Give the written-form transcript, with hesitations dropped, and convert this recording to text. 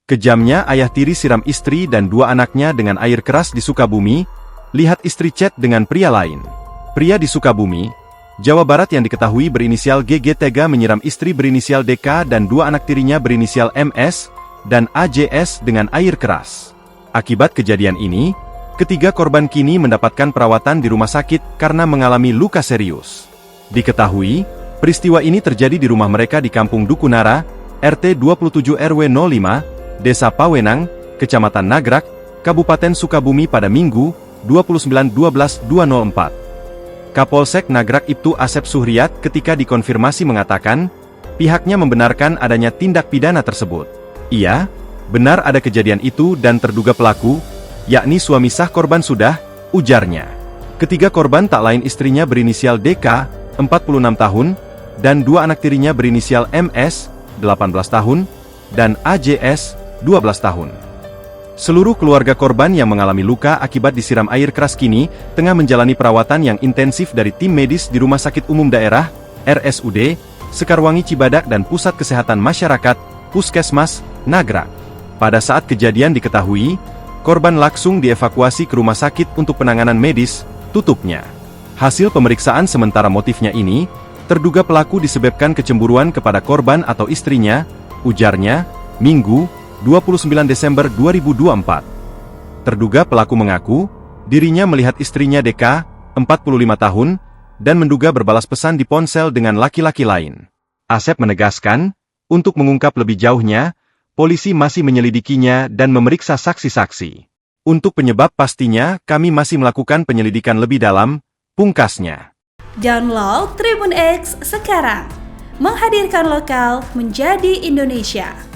Kejamnya ayah tiri siram istri dan dua anaknya dengan air keras di Sukabumi. Lihat istri chat dengan pria lain. Pria di Sukabumi, Jawa Barat yang diketahui berinisial GG tega menyiram istri berinisial DK dan dua anak tirinya berinisial MS dan AJS dengan air keras. Akibat kejadian ini, ketiga korban kini mendapatkan perawatan di rumah sakit karena mengalami luka serius. Diketahui, peristiwa ini terjadi di rumah mereka di Kampung Dukunara, RT 27 RW 05, Desa Pawenang, Kecamatan Nagrak, Kabupaten Sukabumi pada Minggu, 29/12/2004. Kapolsek Nagrak Ibtu Asep Suhriyat ketika dikonfirmasi mengatakan, pihaknya membenarkan adanya tindak pidana tersebut. Iya, benar ada kejadian itu dan terduga pelaku, yakni suami sah korban sudah, ujarnya. Ketiga korban tak lain istrinya berinisial DK, 46 tahun, dan dua anak tirinya berinisial MS, 18 tahun, dan AJS, 12 tahun. Seluruh keluarga korban yang mengalami luka akibat disiram air keras kini tengah menjalani perawatan yang intensif dari tim medis di Rumah Sakit Umum Daerah, RSUD, Sekarwangi Cibadak dan Pusat Kesehatan Masyarakat, Puskesmas, Nagrak. Pada saat kejadian diketahui, korban langsung dievakuasi ke rumah sakit untuk penanganan medis, tutupnya. Hasil pemeriksaan sementara motifnya ini, terduga pelaku disebabkan kecemburuan kepada korban atau istrinya, ujarnya, Minggu, 29 Desember 2024. Terduga pelaku mengaku, dirinya melihat istrinya DK, 45 tahun, dan menduga berbalas pesan di ponsel dengan laki-laki lain. Asep menegaskan, untuk mengungkap lebih jauhnya, polisi masih menyelidikinya dan memeriksa saksi-saksi. Untuk penyebab pastinya, kami masih melakukan penyelidikan lebih dalam, pungkasnya. Download Tribun X sekarang, menghadirkan lokal menjadi Indonesia.